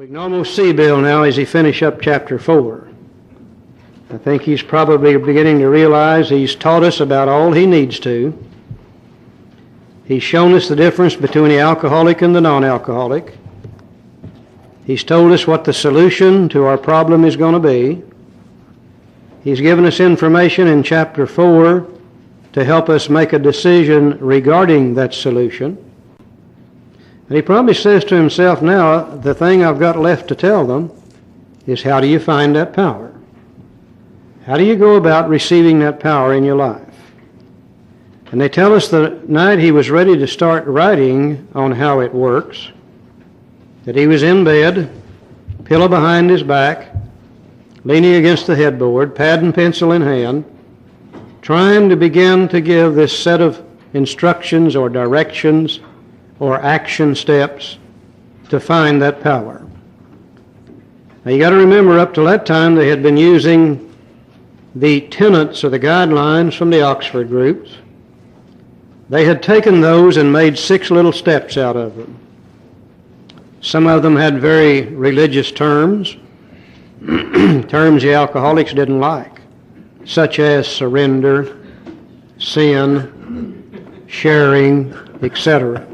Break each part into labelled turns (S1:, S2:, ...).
S1: We can almost see Bill now as he finishes up chapter 4. I think he's probably beginning to realize he's taught us about all he needs to. He's shown us the difference between the alcoholic and the non-alcoholic. He's told us what the solution to our problem is going to be. He's given us information in chapter 4 to help us make a decision regarding that solution. And he probably says to himself now, the thing I've got left to tell them is, how do you find that power? How do you go about receiving that power in your life? And they tell us the night he was ready to start writing on how it works, that he was in bed, pillow behind his back, leaning against the headboard, pad and pencil in hand, trying to begin to give this set of instructions or directions or action steps to find that power. Now you got to remember, up till that time they had been using the tenets or the guidelines from the Oxford groups. They had taken those and made 6 little steps out of them. Some of them had very religious terms, terms the alcoholics didn't like, such as surrender, sin, sharing, etc.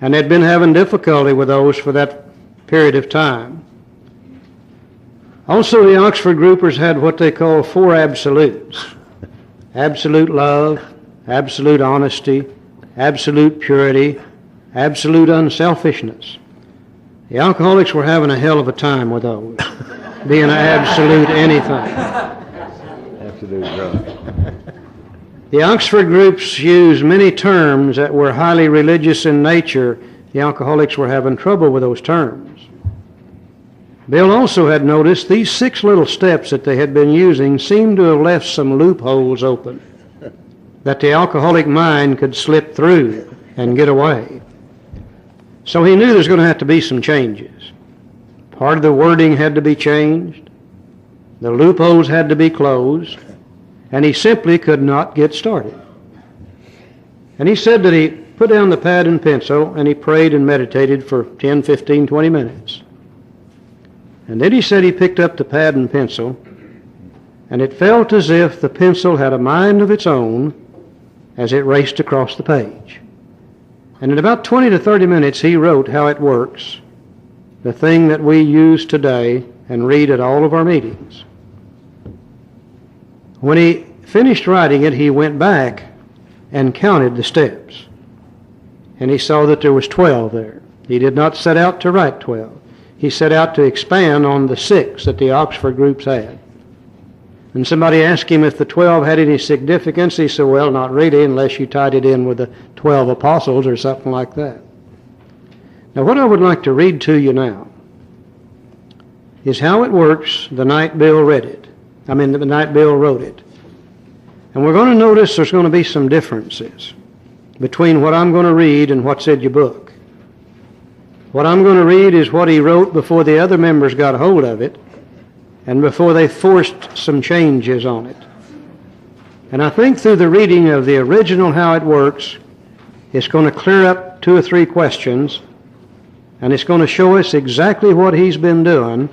S1: And they'd been having difficulty with those for that period of time. Also, the Oxford groupers had what they call 4 absolutes. Absolute love, absolute honesty, absolute purity, absolute unselfishness. The alcoholics were having a hell of a time with those, being an absolute anything.
S2: Absolute love.
S1: The Oxford groups used many terms that were highly religious in nature. The alcoholics were having trouble with those terms. Bill also had noticed these 6 little steps that they had been using seemed to have left some loopholes open that the alcoholic mind could slip through and get away. So he knew there was going to have to be some changes. Part of the wording had to be changed. The loopholes had to be closed. And he simply could not get started. And he said that he put down the pad and pencil and he prayed and meditated for 10, 15, 20 minutes. And then he said he picked up the pad and pencil, and it felt as if the pencil had a mind of its own as it raced across the page. And in about 20 to 30 minutes he wrote how it works, the thing that we use today and read at all of our meetings. When he finished writing it, he went back and counted the steps. And he saw that there was 12 there. He did not set out to write 12. He set out to expand on the 6 that the Oxford groups had. And somebody asked him if the 12 had any significance. He said, well, not really, unless you tied it in with the 12 apostles or something like that. Now, what I would like to read to you now is how it works the night Bill read it. The night Bill wrote it. And we're going to notice there's going to be some differences between what I'm going to read and what's in your book. What I'm going to read is what he wrote before the other members got hold of it and before they forced some changes on it. And I think through the reading of the original How It Works, it's going to clear up 2 or 3 questions, and it's going to show us exactly what he's been doing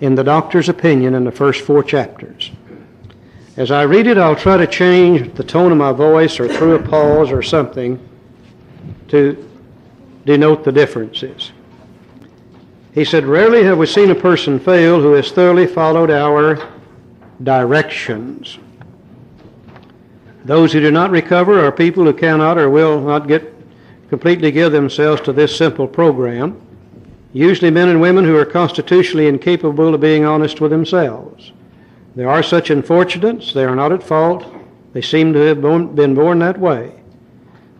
S1: in the doctor's opinion in the first 4 chapters. As I read it, I'll try to change the tone of my voice or through a pause or something to denote the differences. He said, rarely have we seen a person fail who has thoroughly followed our directions. Those who do not recover are people who cannot or will not completely give themselves to this simple program. Usually men and women who are constitutionally incapable of being honest with themselves. There are such unfortunates. They are not at fault. They seem to have been born that way.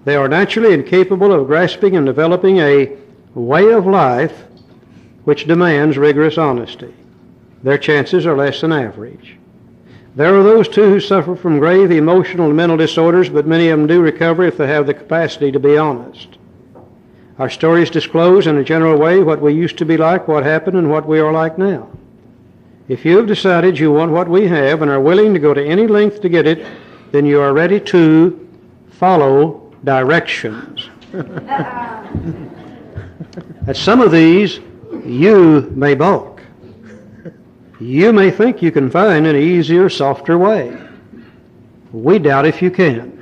S1: They are naturally incapable of grasping and developing a way of life which demands rigorous honesty. Their chances are less than average. There are those, too, who suffer from grave emotional and mental disorders, but many of them do recover if they have the capacity to be honest. Our stories disclose in a general way what we used to be like, what happened, and what we are like now. If you have decided you want what we have and are willing to go to any length to get it, then you are ready to follow directions. That some of these you may balk. You may think you can find an easier, softer way. We doubt if you can.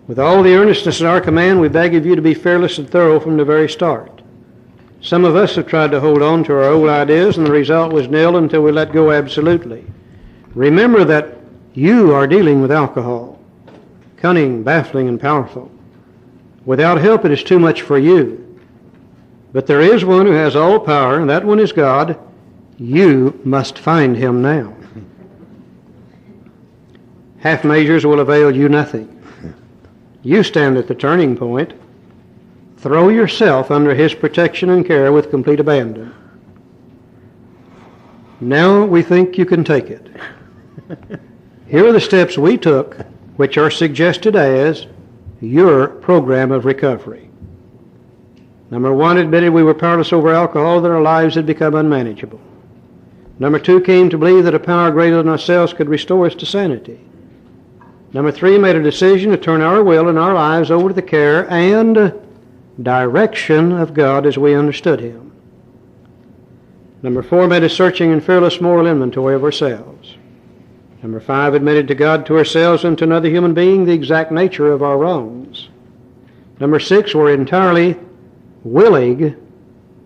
S1: With all the earnestness at our command, we beg of you to be fearless and thorough from the very start. Some of us have tried to hold on to our old ideas, and the result was nil until we let go absolutely. Remember that you are dealing with alcohol, cunning, baffling, and powerful. Without help, it is too much for you. But there is one who has all power, and that one is God. You must find him now. Half measures will avail you nothing. You stand at the turning point. Throw yourself under his protection and care with complete abandon. Now we think you can take it. Here are the steps we took, which are suggested as your program of recovery. Number 1, admitted we were powerless over alcohol, that our lives had become unmanageable. Number 2, came to believe that a power greater than ourselves could restore us to sanity. Number 3, made a decision to turn our will and our lives over to the care and direction of God as we understood him. Number 4, made a searching and fearless moral inventory of ourselves. Number 5, admitted to God, to ourselves, and to another human being the exact nature of our wrongs. Number 6, were entirely willing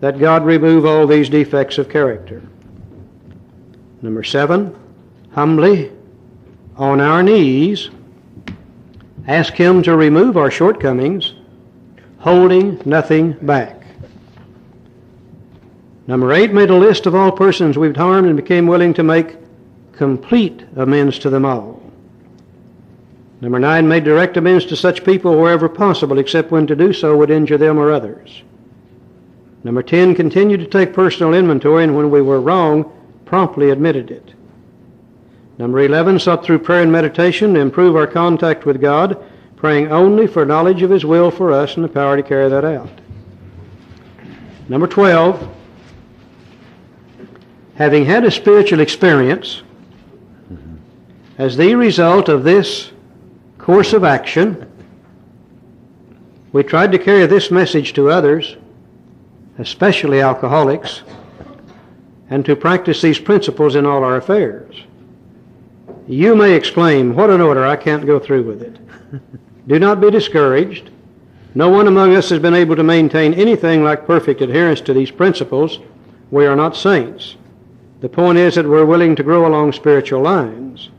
S1: that God remove all these defects of character. Number 7, humbly, on our knees, ask him to remove our shortcomings, holding nothing back. Number 8, made a list of all persons we've harmed and became willing to make complete amends to them all. Number 9, made direct amends to such people wherever possible, except when to do so would injure them or others. Number 10, continued to take personal inventory, and when we were wrong, promptly admitted it. Number 11, sought through prayer and meditation to improve our contact with God, praying only for knowledge of his will for us and the power to carry that out. Number 12, having had a spiritual experience, as the result of this course of action, we tried to carry this message to others, especially alcoholics, and to practice these principles in all our affairs. You may exclaim, "What an order, I can't go through with it." Do not be discouraged. No one among us has been able to maintain anything like perfect adherence to these principles. We are not saints. The point is that we're willing to grow along spiritual lines.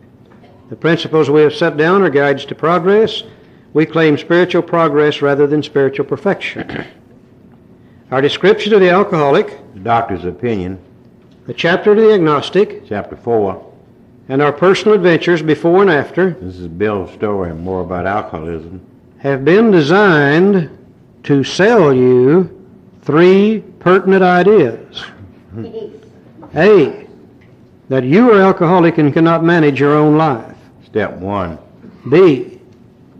S1: The principles we have set down are guides to progress. We claim spiritual progress rather than spiritual perfection. Our description of the alcoholic,
S2: The doctor's opinion,
S1: the chapter to the agnostic,
S2: chapter 4.
S1: and our personal adventures before and after
S2: This is Bill's story and more about alcoholism.
S1: have been designed to sell you 3 pertinent ideas. A, that you are alcoholic and cannot manage your own life.
S2: Step 1.
S1: B,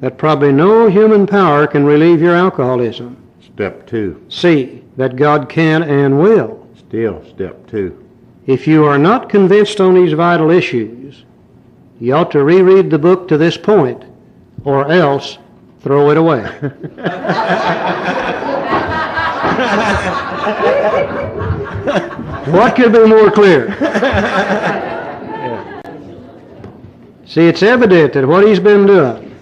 S1: that probably no human power can relieve your alcoholism.
S2: Step 2.
S1: C, that God can and will.
S2: Still step 2.
S1: If you are not convinced on these vital issues, you ought to reread the book to this point, or else throw it away. What could be more clear? See, it's evident that what he's been doing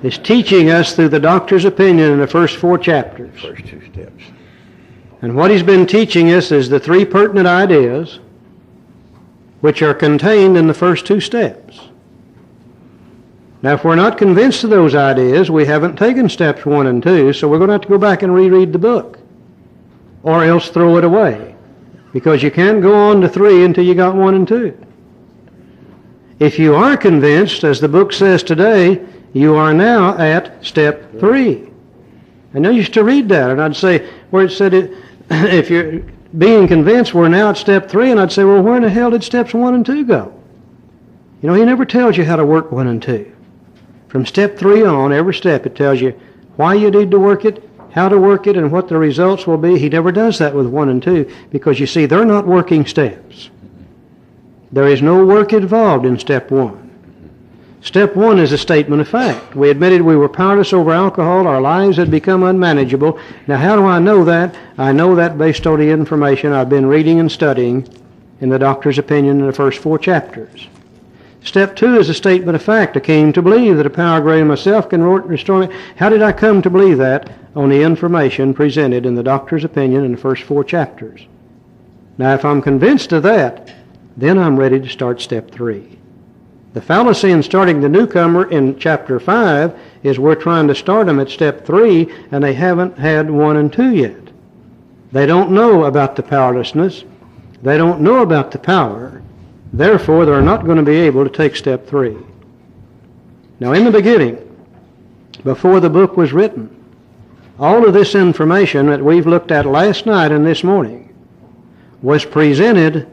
S1: is teaching us through the doctor's opinion in the first 4 chapters.
S2: First 2 steps.
S1: And what he's been teaching us is the 3 pertinent ideas which are contained in the first 2 steps. Now, if we're not convinced of those ideas, we haven't taken steps 1 and 2, so we're going to have to go back and reread the book, or else throw it away, because you can't go on to 3 until you got 1 and 2. If you are convinced, as the book says today, you are now at step 3. And I used to read that, and I'd say, where it said, if you're being convinced, we're now at step 3, and I'd say, well, where in the hell did steps 1 and 2 go? You know, he never tells you how to work 1 and 2. From step 3 on, every step, it tells you why you need to work it, how to work it, and what the results will be. He never does that with 1 and 2, because you see, they're not working steps. There is no work involved in step 1. Step one is a statement of fact. We admitted we were powerless over alcohol. Our lives had become unmanageable. Now, how do I know that? I know that based on the information I've been reading and studying in the doctor's opinion in the first 4 chapters. Step two is a statement of fact. I came to believe that a power greater than myself can restore me. How did I come to believe that? On the information presented in the doctor's opinion in the first 4 chapters. Now, if I'm convinced of that, then I'm ready to start step 3. The fallacy in starting the newcomer in chapter 5 is we're trying to start them at step 3, and they haven't had 1 and 2 yet. They don't know about the powerlessness. They don't know about the power. Therefore, they're not going to be able to take step 3. Now, in the beginning, before the book was written, all of this information that we've looked at last night and this morning was presented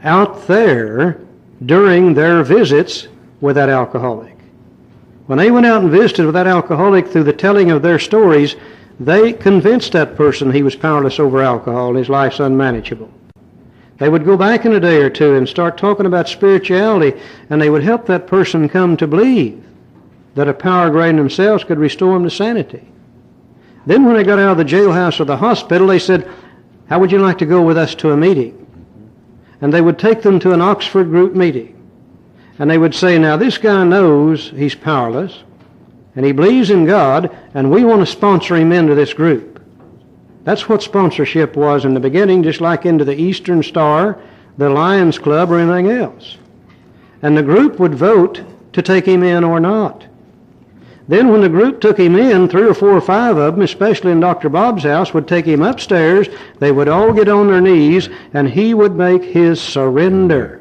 S1: out there during their visits with that alcoholic. When they went out and visited with that alcoholic through the telling of their stories, they convinced that person he was powerless over alcohol and his life's unmanageable. They would go back in a day or two and start talking about spirituality, and they would help that person come to believe that a power greater than themselves could restore them to sanity. Then when they got out of the jailhouse or the hospital, they said, "How would you like to go with us to a meeting?" And they would take them to an Oxford group meeting. And they would say, "Now this guy knows he's powerless, and he believes in God, and we want to sponsor him into this group." That's what sponsorship was in the beginning, just like into the Eastern Star, the Lions Club, or anything else. And the group would vote to take him in or not. Then when the group took him in, 3 or 4 or 5 of them, especially in Dr. Bob's house, would take him upstairs. They would all get on their knees, and he would make his surrender.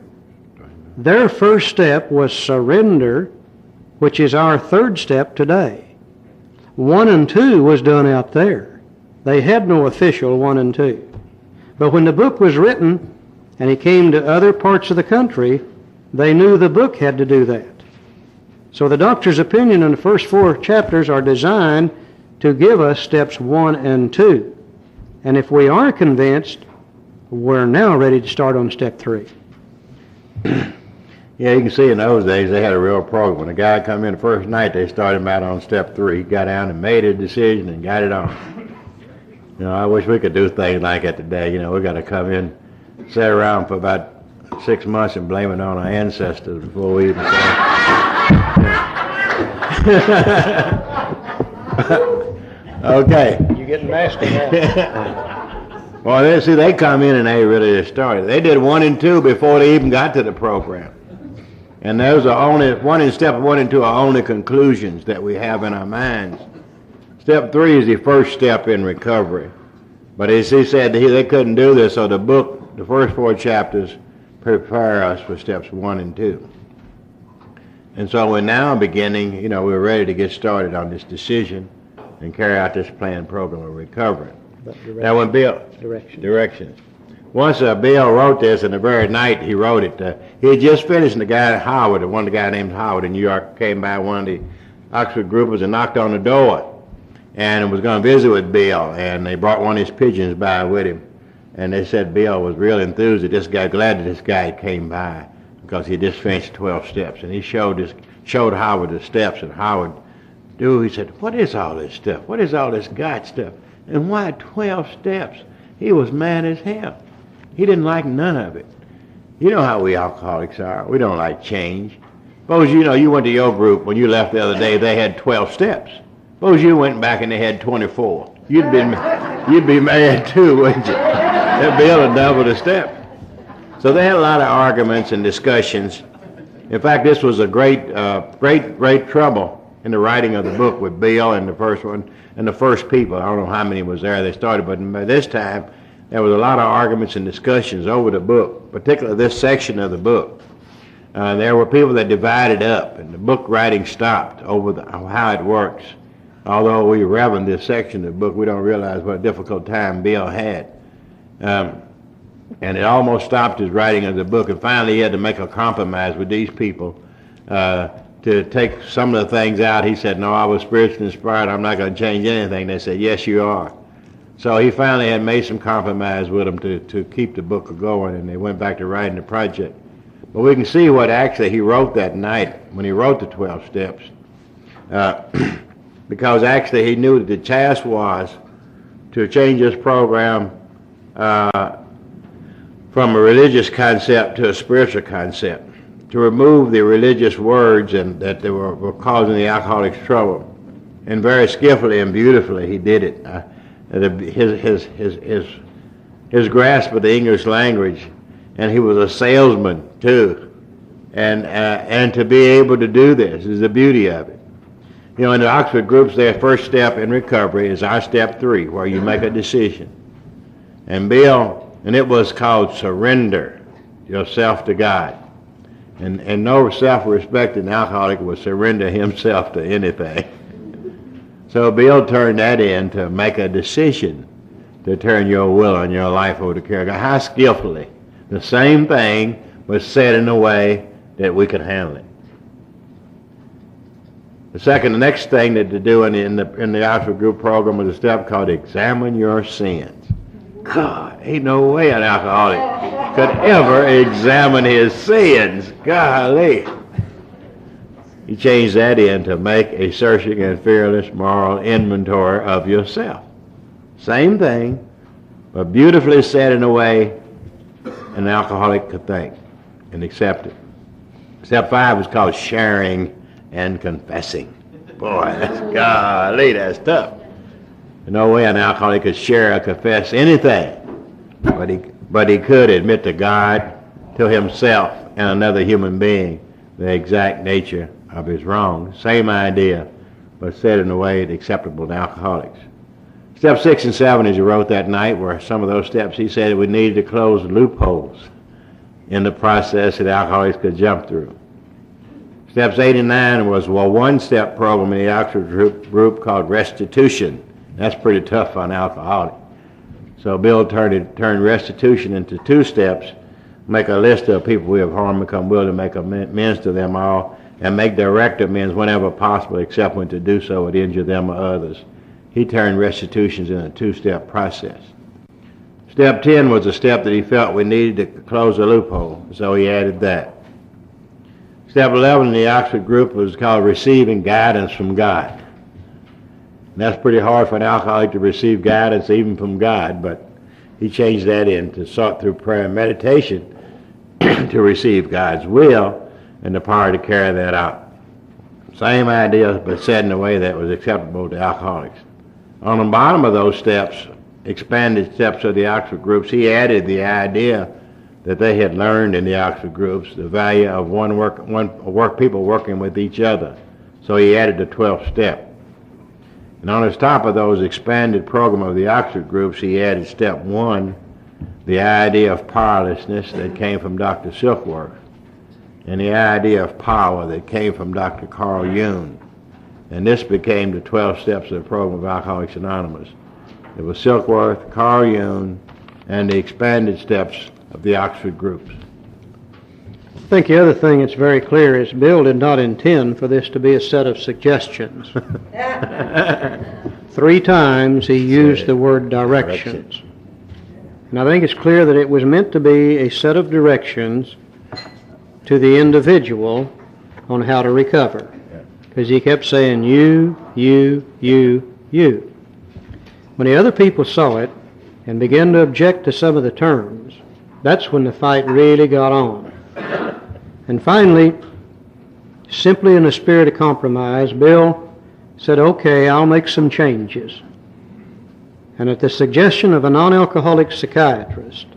S1: Their first step was surrender, which is our 3rd step today. 1 and 2 was done out there. They had no official 1 and 2. But when the book was written, and he came to other parts of the country, they knew the book had to do that. So the doctor's opinion in the first 4 chapters are designed to give us steps 1 and 2. And if we are convinced, we're now ready to start on step 3.
S2: Yeah, you can see in those days they had a real program. When a guy come in the first night, they started him out on step 3. He got down and made a decision and got it on. You know, I wish we could do things like that today. You know, we got to come in, sit around for about 6 months and blame it on our ancestors before we even start. Okay.
S1: You're getting nasty now.
S2: Well, they come in and they really just started. They did 1 and 2 before they even got to the program. And those are only, step 1 and 2 are only conclusions that we have in our minds. Step 3 is the first step in recovery. But as he said, they couldn't do this, so the book, the first 4 chapters, prepare us for steps 1 and 2. And so we're now beginning, you know, we're ready to get started on this decision and carry out this planned program of recovery. Now when Bill, directions. Once Bill wrote this, and the very night he wrote it, he had just finished, and the guy Howard, the guy named Howard in New York, came by one of the Oxford groupers and knocked on the door, and was going to visit with Bill, and they brought one of his pigeons by with him, and they said Bill was real enthused that this guy, glad that this guy came by, because he just finished 12 steps, and he showed Howard the steps, and Howard, he said, "What is all this stuff? What is all this God stuff? And why 12 steps?" He was mad as hell. He didn't like none of it. You know how we alcoholics are. We don't like change. Suppose you went to your group when you left the other day, they had 12 steps. Suppose you went back and they had 24. You'd be mad too, wouldn't you? They'd be able to double the step. So they had a lot of arguments and discussions. In fact, this was a great trouble in the writing of the book with Bill and the first one and the first people. I don't know how many was there they started, but by this time there was a lot of arguments and discussions over the book, particularly this section of the book. There were people that divided up, and the book writing stopped over how it works. Although we reverend this section of the book, we don't realize what a difficult time Bill had. And it almost stopped his writing of the book, and finally he had to make a compromise with these people to take some of the things out. He said, "No, I was spiritually inspired. I'm not going to change anything." They said, "Yes, you are." So he finally had made some compromise with them to keep the book going, and they went back to writing the project. But we can see what actually he wrote that night when he wrote the 12 steps. Because actually he knew that the task was to change this program from a religious concept to a spiritual concept, to remove the religious words and that they were causing the alcoholics trouble. And very skillfully and beautifully he did it. His grasp of the English language, and he was a salesman too. And to be able to do this is the beauty of it. You know, in the Oxford groups, their first step in recovery is our step 3, where you make a decision. And it was called surrender yourself to God. And no self-respecting alcoholic would surrender himself to anything. So Bill turned that in to make a decision to turn your will and your life over to care of God. How skillfully. The same thing was said in a way that we could handle it. The next thing that to do in the Oxford Group program was a step called examine your sins. God, ain't no way an alcoholic could ever examine his sins. Golly. He changed that in to make a searching and fearless moral inventory of yourself. Same thing, but beautifully said in a way an alcoholic could think and accept it. Step 5 is called sharing and confessing. Boy, that's tough. No way an alcoholic could share or confess anything, but he could admit to God, to himself, and another human being the exact nature of his wrong. Same idea, but said in a way that's acceptable to alcoholics. Step 6 and 7, as he wrote that night, were some of those steps. He said we needed to close loopholes in the process that alcoholics could jump through. Steps 8 and 9 was one-step program in the Oxford group called restitution. That's pretty tough on alcoholic. So Bill turned restitution into 2 steps, make a list of people we have harmed, become willing to make amends to them all, and make direct amends whenever possible, except when to do so would injure them or others. He turned restitutions into a 2-step process. Step 10 was a step that he felt we needed to close a loophole, so he added that. Step 11 in the Oxford group was called receiving guidance from God. And that's pretty hard for an alcoholic to receive guidance even from God, but he changed that in to sought through prayer and meditation to receive God's will and the power to carry that out. Same idea, but said in a way that was acceptable to alcoholics. On the bottom of those steps, expanded steps of the Oxford groups, he added the idea that they had learned in the Oxford groups, the value of people working with each other. So he added the 12th step. And on the top of those expanded program of the Oxford groups, he added step 1, the idea of powerlessness that came from Dr. Silkworth, and the idea of power that came from Dr. Carl Jung. And this became the 12 steps of the program of Alcoholics Anonymous. It was Silkworth, Carl Jung, and the expanded steps of the Oxford groups.
S1: I think the other thing that's very clear is Bill did not intend for this to be a set of suggestions. 3 times he used the word directions. And I think it's clear that it was meant to be a set of directions to the individual on how to recover. Because he kept saying, you. When the other people saw it and began to object to some of the terms, that's when the fight really got on. And finally, simply in a spirit of compromise, Bill said, okay, I'll make some changes. And at the suggestion of a non-alcoholic psychiatrist,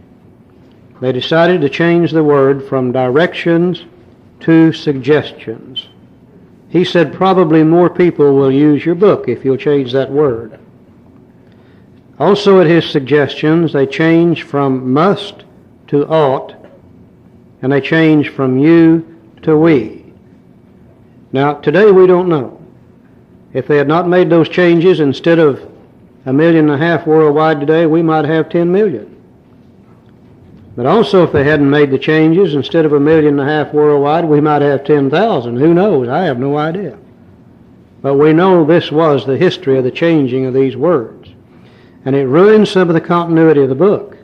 S1: they decided to change the word from directions to suggestions. He said probably more people will use your book if you'll change that word. Also at his suggestions, they changed from must to ought, and they changed from you to we. Now, today we don't know. If they had not made those changes, instead of 1.5 million worldwide today, we might have 10 million. But also, if they hadn't made the changes, instead of 1.5 million worldwide, we might have 10,000. Who knows? I have no idea. But we know this was the history of the changing of these words. And it ruins some of the continuity of the book.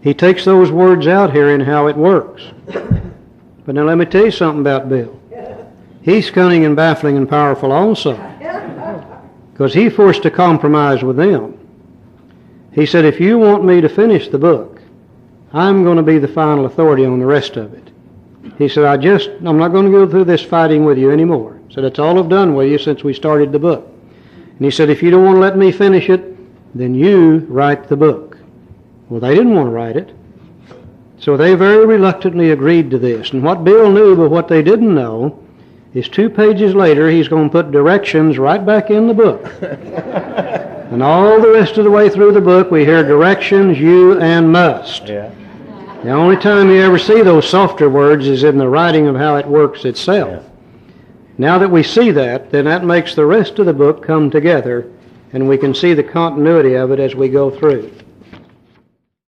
S1: He takes those words out here in how it works. But now let me tell you something about Bill. He's cunning and baffling and powerful also, because he forced a compromise with them. He said, if you want me to finish the book, I'm going to be the final authority on the rest of it. He said, I'm not going to go through this fighting with you anymore. He said, that's all I've done with you since we started the book. And he said, if you don't want to let me finish it, then you write the book. Well, they didn't want to write it. So they very reluctantly agreed to this. And what Bill knew, but what they didn't know, is 2 pages later, he's going to put directions right back in the book. And all the rest of the way through the book, we hear directions, you and must.
S2: Yeah.
S1: The only time you ever see those softer words is in the writing of how it works itself.
S2: Yeah.
S1: Now that we see that, then that makes the rest of the book come together, and we can see the continuity of it as we go through.